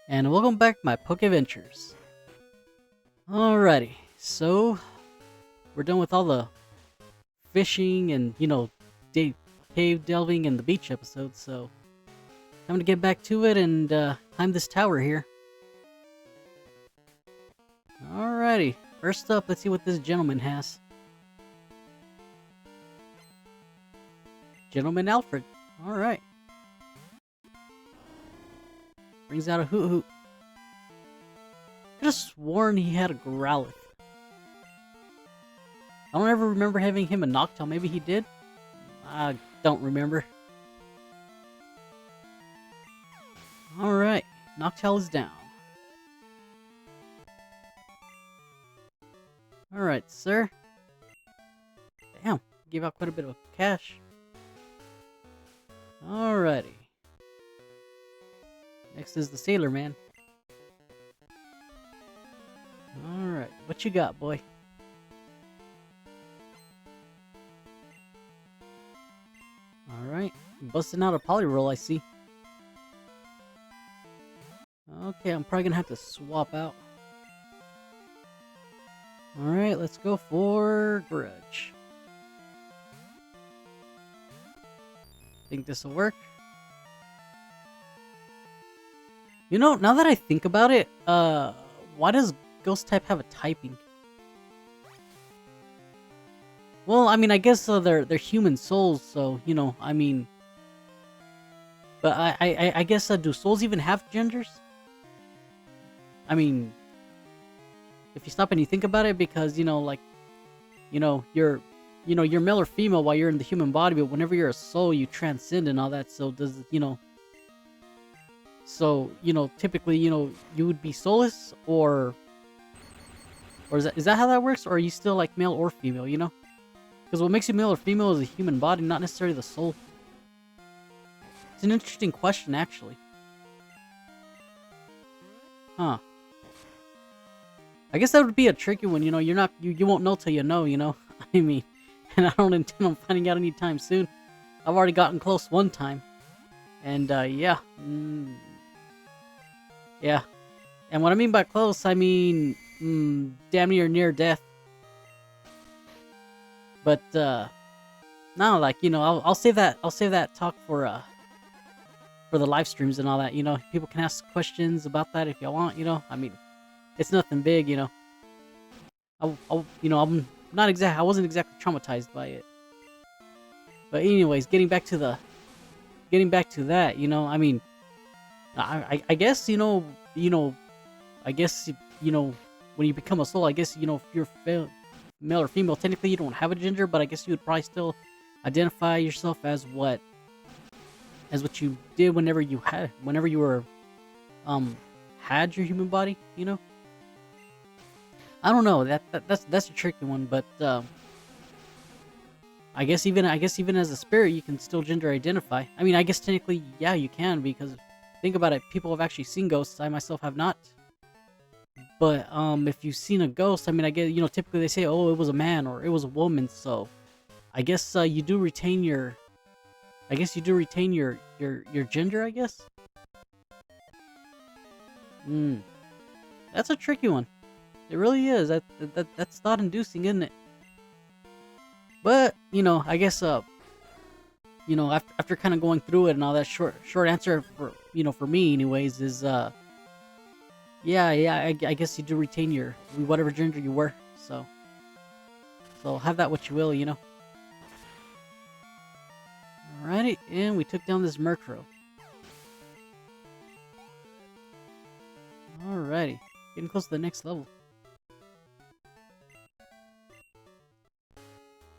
And welcome back to my Poke Adventures. Alrighty, so we're done with all the fishing and, cave delving and the beach episodes, so time to get back to it and climb this tower here. Alrighty, first up, let's see what this gentleman has. Gentleman Alfred, alright. Brings out a Hoot Hoot. I could have sworn he had a Growlithe. I don't ever remember having him a Noctowl. Maybe he did? I don't remember. Alright, Noctowl is down. Alright, sir. Damn, gave out quite a bit of cash. Alrighty. Next is the Sailor Man. Alright, what you got, boy? Alright, busting out a Poliwhirl, I see. Okay, I'm probably gonna have to swap out. Alright, let's go for Grudge. Think this will work? You know, now that I think about it, why does Ghost type have a typing? Well, I mean, I guess they're human souls, so I mean. But I guess do souls even have genders? I mean, if you stop and you think about it, because you're male or female while you're in the human body, but whenever you're a soul, you transcend and all that. So does So, typically, you would be soulless, or is that how that works? Or are you still like male or female, Because what makes you male or female is the human body, not necessarily the soul. It's an interesting question, actually. Huh. I guess that would be a tricky one, you won't know till you know, I mean, and I don't intend on finding out anytime soon. I've already gotten close one time. And, yeah. Yeah. And what I mean by close, I mean, damn near death. But, no, like, I'll save that talk for the live streams and all that, People can ask questions about that if y'all want, I mean, it's nothing big, I wasn't exactly traumatized by it. But anyways, getting back to that, I mean, I guess, I guess, when you become a soul, I guess, if you're male or female, technically you don't have a gender, but I guess you would probably still identify yourself as what you did whenever you were, had your human body, I don't know, that's a tricky one, but, I guess even as a spirit, you can still gender identify. I mean, I guess technically, yeah, you can, because think about it, people have actually seen ghosts. I myself have not. But if you've seen a ghost, I mean, I guess typically they say, oh, it was a man or it was a woman. So I guess you do retain your. I guess you do retain your gender. I guess. That's a tricky one. It really is. That's thought inducing, isn't it? But I guess after kind of going through it and all that, short answer for for me anyways is yeah, I guess you do retain your whatever gender you were, so have that what you will, Alrighty, and we took down this Murkrow. Alrighty, getting close to the next level.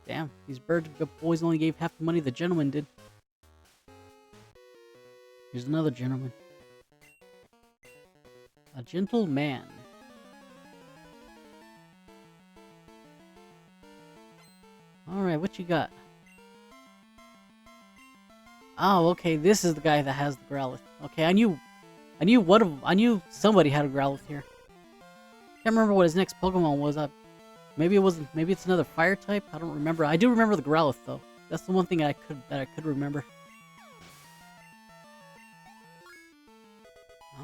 Damn, these bird boys only gave half the money the gentleman did. Here's another gentleman. A gentle man. Alright, what you got? Oh, okay, this is the guy that has the Growlithe. Okay, I knew somebody had a Growlithe here. Can't remember what his next Pokemon was. Maybe it's another fire type. I don't remember. I do remember the Growlithe though. That's the one thing I could remember.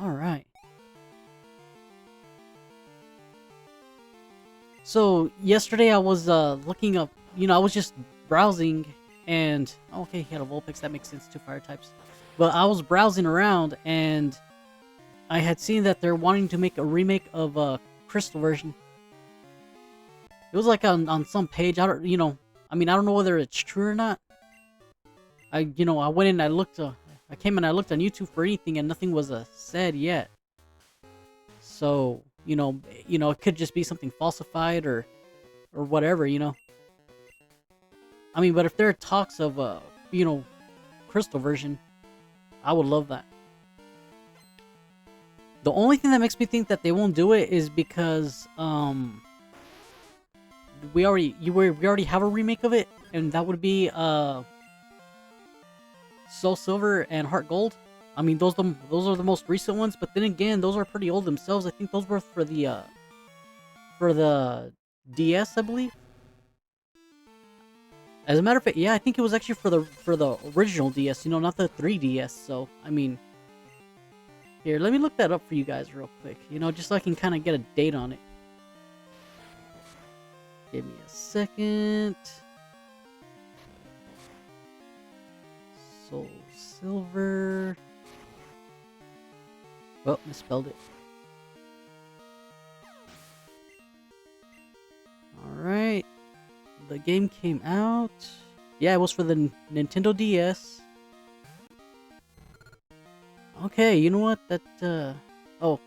All right. So yesterday I was looking up, I was just browsing and okay, he had a Vulpix, that makes sense, two fire types. But I was browsing around and I had seen that they're wanting to make a remake of Crystal version. It was like on some page. I don't, I mean, I don't know whether it's true or not. I went in, I looked, I came and I looked on YouTube for anything, and nothing was said yet. So, it could just be something falsified or whatever, I mean, but if there are talks of, Crystal version, I would love that. The only thing that makes me think that they won't do it is because, we already have a remake of it, and that would be, Soul Silver and Heart Gold. I mean, those are the most recent ones, but then again, those are pretty old themselves. I think those were for the DS, I believe. As a matter of fact, yeah, I think it was actually for the original DS, not the 3DS. So, I mean, here, let me look that up for you guys real quick, just so I can kind of get a date on it. Give me a second. Soul Silver. Oh, misspelled it. Alright. The game came out. Yeah, it was for the Nintendo DS. Okay, you know what? Oh.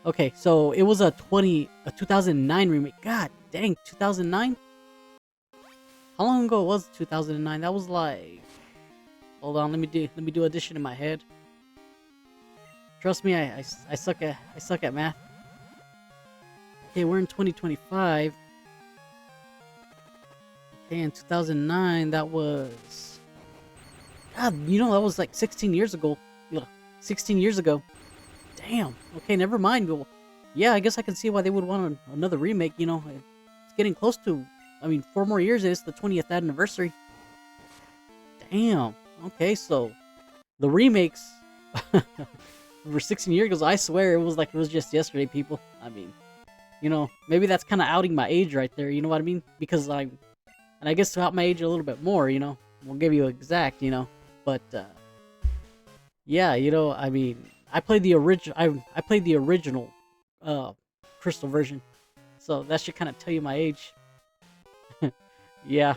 Okay, so it was a 2009 remake. God dang, 2009? How long ago was 2009? That was like... Hold on, let me do addition in my head. Trust me, I suck at math. Okay, we're in 2025. Okay, in 2009, that was... God, that was like 16 years ago. 16 years ago. Damn. Okay, never mind. Well, yeah, I guess I can see why they would want another remake, It's getting close to... I mean, 4 more years, it's the 20th anniversary. Damn. Okay, so... The remakes... were 16 years ago, I swear it was just yesterday, people. I mean... maybe that's kind of outing my age right there, you know what I mean? Because and I guess to out my age a little bit more, we'll give you exact, but, yeah, I mean, I played the original, Crystal version, so that should kind of tell you my age. Yeah,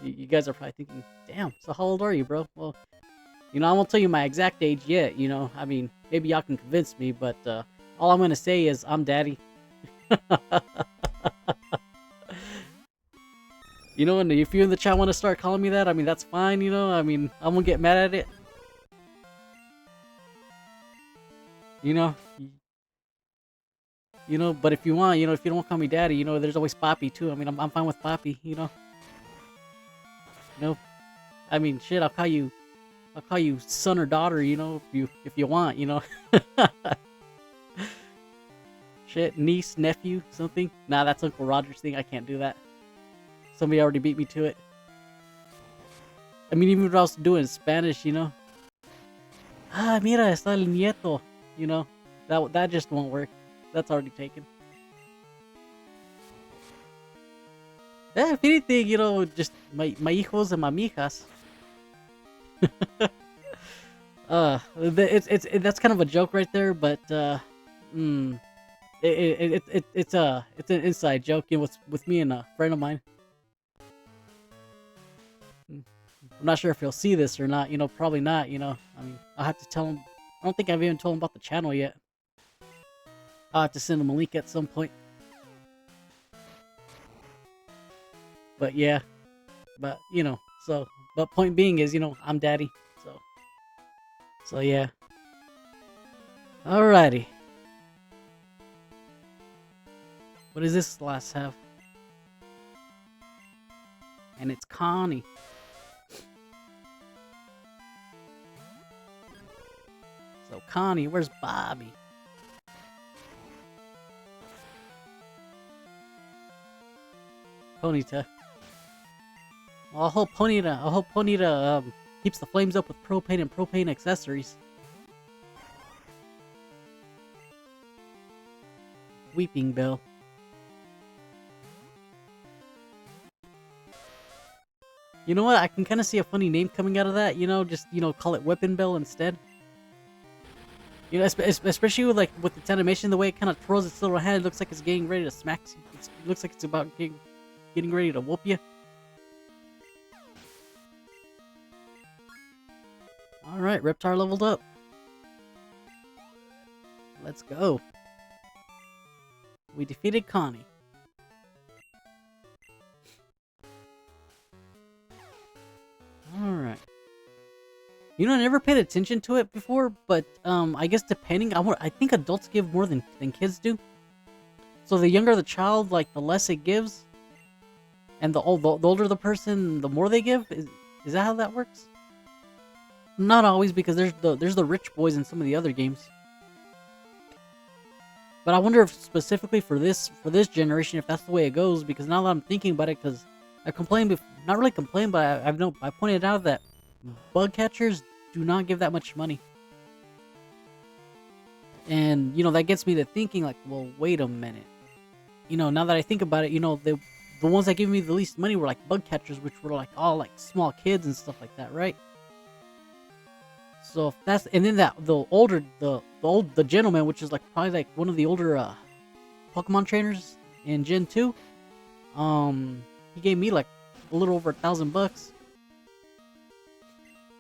you guys are probably thinking, damn, so how old are you, bro? Well, I won't tell you my exact age yet, I mean, maybe y'all can convince me, but, all I'm gonna say is I'm daddy. And if you in the chat want to start calling me that, I mean, that's fine, I mean, I won't get mad at it. But if you want, if you don't want to call me daddy, there's always Poppy too. I mean, I'm fine with Poppy, I mean, shit, I'll call you son or daughter, if you want, Shit, niece, nephew, something. Nah, that's Uncle Roger's thing. I can't do that. Somebody already beat me to it. I mean, even if I was doing Spanish, Ah, mira, está el nieto. That just won't work. That's already taken. Yeah, if anything, just my hijos and my mijas. That's kind of a joke right there, but it's an inside joke, with me and a friend of mine. I'm not sure if he'll see this or not, probably not, I mean, I'll have to tell him. I don't think I've even told him about the channel yet. I'll have to send him a link at some point. But yeah, but but point being is, I'm daddy, so yeah. Alrighty. What does this last have? And it's Connie. So Connie, where's Bobby? Ponyta. Well, I hope Ponyta keeps the flames up with propane and propane accessories. Weeping Bell. You know what? I can kind of see a funny name coming out of that. You know, just call it Weapon Bell instead. You know, especially with its animation, the way it kind of twirls its little hand, it looks like it's getting ready to smack. It looks like it's about getting ready to whoop you. All right, Reptar leveled up. Let's go. We defeated Connie. Alright. You know, I never paid attention to it before, but I guess depending, I think adults give more than kids do. So the younger the child, like the less it gives, and the older the person, the more they give. Is that how that works? Not always, because there's the rich boys in some of the other games. But I wonder if specifically for this generation, if that's the way it goes. Because now that I'm thinking about it, because I complained, not really complained, but I pointed out that bug catchers do not give that much money. And that gets me to thinking, like, well, wait a minute. Now that I think about it, the ones that give me the least money were like bug catchers, which were like all like small kids and stuff like that, right? So if that's, and then the gentleman, which is like probably like one of the older Pokemon trainers in Gen 2, he gave me like a little over $1,000.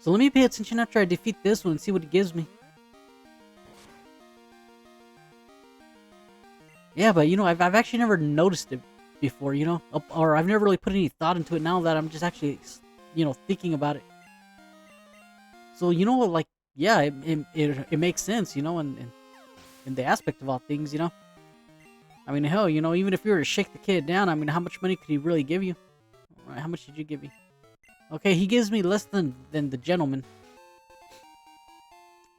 So let me pay attention after I defeat this one and see what he gives me. Yeah, but I've actually never noticed it before, or I've never really put any thought into it. Now that I'm just actually thinking about it. So like, yeah, it makes sense, in the aspect of all things, I mean, hell, even if you were to shake the kid down, I mean, how much money could he really give you? All right, how much did you give me? Okay, he gives me less than the gentleman.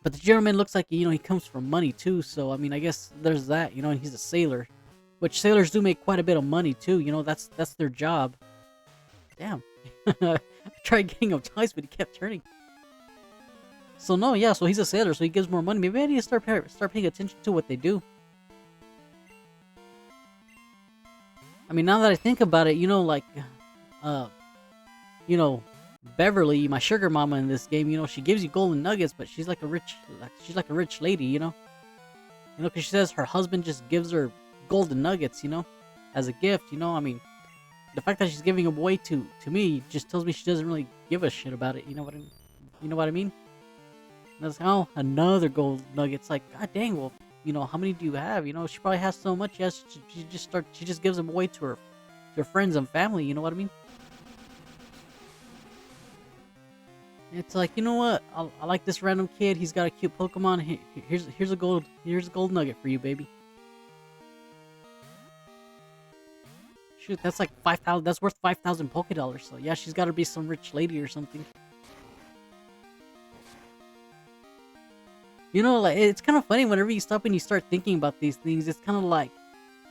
But the gentleman looks like, he comes from money too, so I mean, I guess there's that, and he's a sailor. Which sailors do make quite a bit of money too, that's their job. Damn. I tried getting him twice, but he kept turning. So no, yeah, so he's a sailor, so he gives more money. Maybe I need to start paying attention to what they do. I mean, now that I think about it, like, Beverly, my sugar mama in this game, she gives you golden nuggets, but she's like a rich lady, because she says her husband just gives her golden nuggets, as a gift, I mean, the fact that she's giving them away to me just tells me she doesn't really give a shit about it, you know what I mean? That's how another gold nugget. It's like, god dang, well, how many do you have? She probably has so much. Yes, she just gives them away to her friends and family. You know what I mean? It's like, you know what? I like this random kid. He's got a cute Pokemon. Here's a gold nugget for you, baby. Shoot, that's like 5,000. That's worth 5,000 Pokédollars. So yeah, she's got to be some rich lady or something. Like, it's kind of funny whenever you stop and you start thinking about these things. It's kind of like,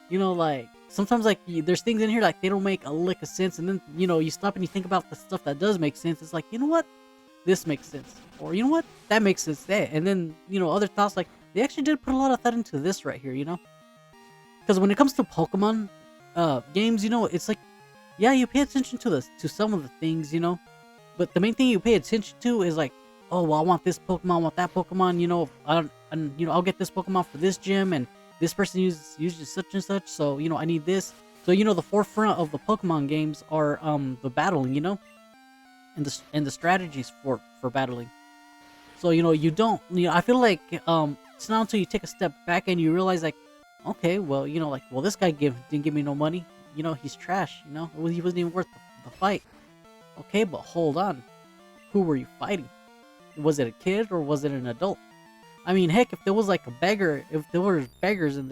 like, sometimes, like, there's things in here, like, they don't make a lick of sense. And then, you stop and you think about the stuff that does make sense. It's like, you know what? This makes sense. Or, you know what? That makes sense. That. And then, other thoughts, like, they actually did put a lot of thought into this right here, Because when it comes to Pokemon games, it's like, yeah, you pay attention to some of the things, But the main thing you pay attention to is, like, oh, well, I want this Pokemon, I want that Pokemon, I'll get this Pokemon for this gym, and this person uses such and such, so, I need this. So, the forefront of the Pokemon games are, the battling, and the strategies for battling. So, you don't, I feel like, it's not until you take a step back and you realize, like, okay, well, like, well, this guy didn't give me no money, he's trash, he wasn't even worth the fight. Okay, but hold on. Who were you fighting? Was it a kid or was it an adult? I mean, heck, if there was like a beggar, if there were beggars in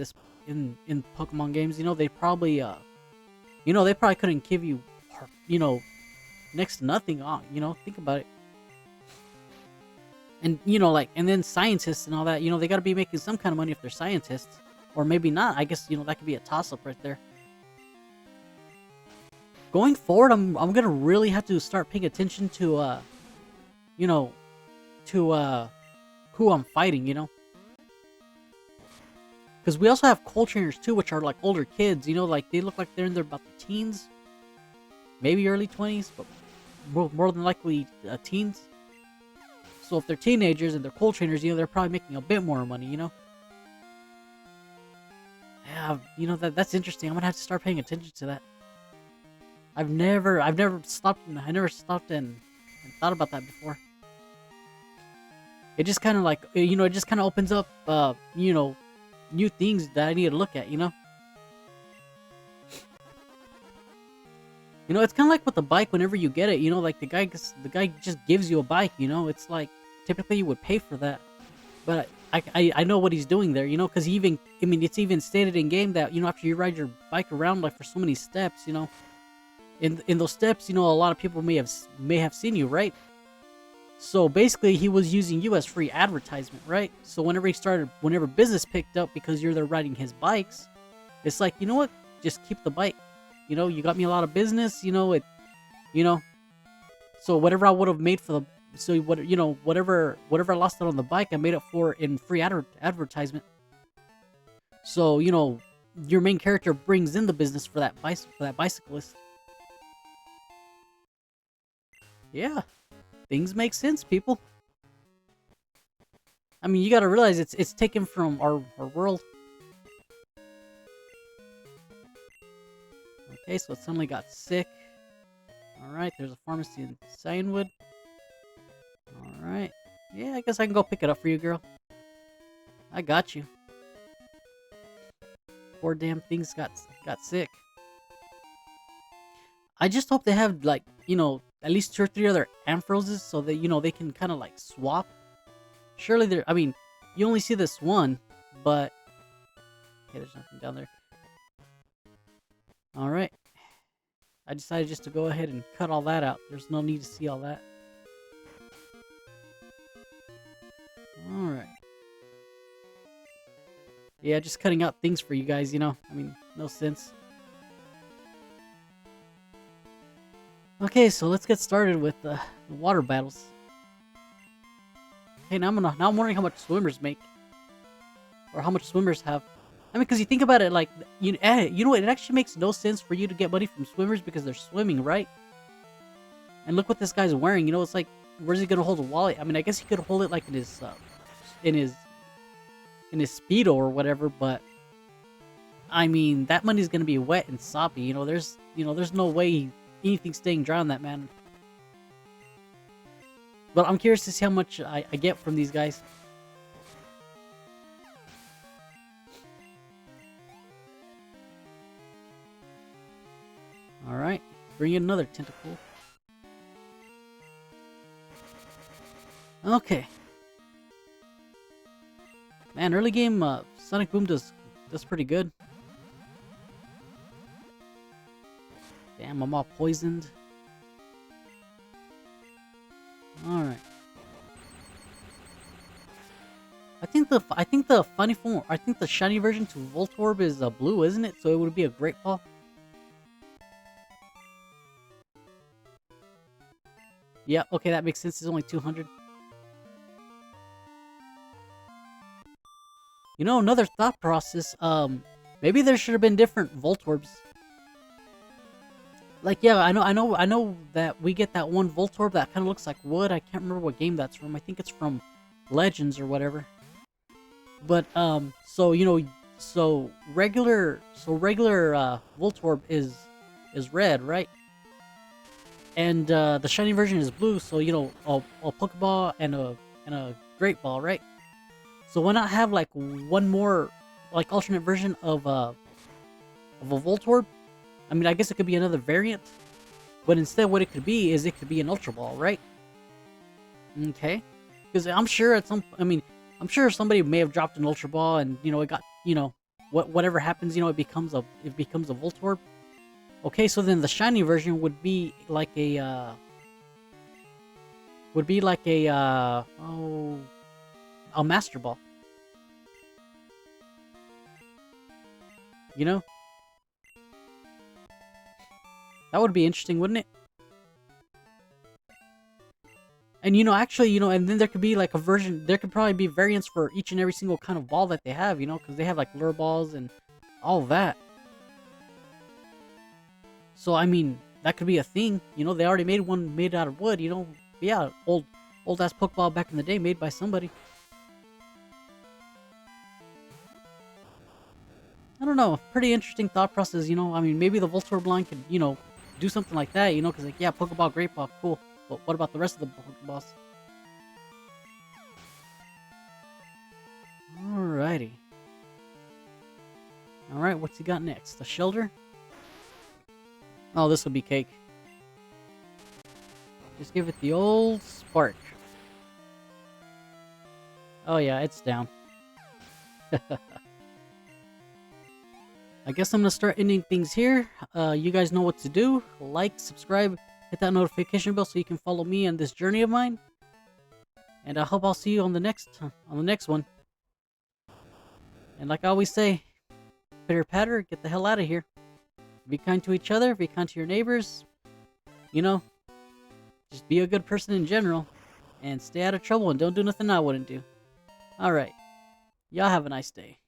Pokemon games, they probably, they probably couldn't give you, next to nothing on, think about it. And, like, and then scientists and all that, they gotta be making some kind of money if they're scientists. Or maybe not. I guess, that could be a toss-up right there. Going forward, I'm gonna really have to start paying attention to, to who I'm fighting, Because Because we also have coal trainers too, which are like older kids. You know, like they look like they're in their about the teens, maybe early 20s, but more than likely teens. So if they're teenagers and they're coal trainers, you know, they're probably making a bit more money. You know. Yeah, you know that's interesting. I'm gonna have to start paying attention to that. I've never stopped and thought about that before. It just kind of like, you know, it just kind of opens up, you know, new things that I need to look at, you know? You know, it's kind of like with the bike whenever you get it, you know, like the guy just gives you a bike, you know? It's like, typically you would pay for that. But I know what he's doing there, you know? Because it's even stated in game that, you know, after you ride your bike around, like, for so many steps, you know? In those steps, you know, a lot of people may have seen you, right? So basically, he was using you as free advertisement, right? So whenever business picked up because you're there riding his bikes, it's like, you know what? Just keep the bike. You know, you got me a lot of business. You know it. You know, so whatever I would have made for whatever I lost out on the bike, I made it for in free advertisement. So you know, your main character brings in the business for that bicyclist. Yeah. Things make sense, people. I mean, you gotta realize it's taken from our world. Okay, so it suddenly got sick. Alright, there's a pharmacy in Cianwood. Alright. Yeah, I guess I can go pick it up for you, girl. I got you. Poor damn things got sick. I just hope they have, like, you know, at least 2 or 3 other Amphroses so that, you know, they can kind of, like, swap. Surely I mean, you only see this one, but... Okay, there's nothing down there. Alright. I decided just to go ahead and cut all that out. There's no need to see all that. Alright. Yeah, just cutting out things for you guys, you know? I mean, no sense. Okay, so let's get started with the water battles. Okay, now I'm wondering how much swimmers make, or how much swimmers have. I mean, because you think about it, like you know what? It actually makes no sense for you to get money from swimmers because they're swimming, right? And look what this guy's wearing. You know, it's like, where's he gonna hold a wallet? I mean, I guess he could hold it like in his speedo or whatever, but I mean, that money's gonna be wet and soppy. You know, there's no way anything staying dry on that man. But I'm curious to see how much I get from these guys. Alright, bring in another tentacle. Okay. Man, early game Sonic Boom does pretty good. Damn, I'm all poisoned. Alright. I think the funny form, I think the shiny version to Voltorb is blue, isn't it? So it would be a Great Ball. Yeah, okay, that makes sense. It's only 200. You know, another thought process, maybe there should have been different Voltorbs. Like, yeah, I know that we get that one Voltorb that kind of looks like wood. I can't remember what game that's from. I think it's from Legends or whatever. But, so, you know, regular Voltorb is red, right? And, the shiny version is blue, so, you know, a Pokeball and a Great Ball, right? So why not have, like, one more, like, alternate version of a Voltorb? I mean, I guess it could be another variant, but instead what it could be is it could be an Ultra Ball, right? Okay. Because I'm sure I'm sure somebody may have dropped an Ultra Ball and, you know, it got, you know, whatever happens, you know, it becomes a Voltorb. Okay, so then the shiny version would be like a, a Master Ball. You know? That would be interesting, wouldn't it? And actually, and then there could be like a version. There could probably be variants for each and every single kind of ball that they have. Because they have like lure balls and all that. So I mean, that could be a thing. They already made one made out of wood. Yeah, old ass Pokeball back in the day, made by somebody. I don't know. Pretty interesting thought process. I mean, maybe the Voltorb line could, do something like that. Because like, yeah, Pokeball, Great Ball, cool. But what about the rest of the Pokeballs? Alrighty. Alright, what's he got next? The shelter? Oh, this will be cake. Just give it the old spark. Oh yeah, it's down. I guess I'm gonna start ending things here. You guys know what to do. Like, subscribe, hit that notification bell so you can follow me on this journey of mine. And I hope I'll see you on the next one. And like I always say, pitter patter, get the hell out of here. Be kind to each other, be kind to your neighbors. Just be a good person in general. And stay out of trouble and don't do nothing I wouldn't do. Alright. Y'all have a nice day.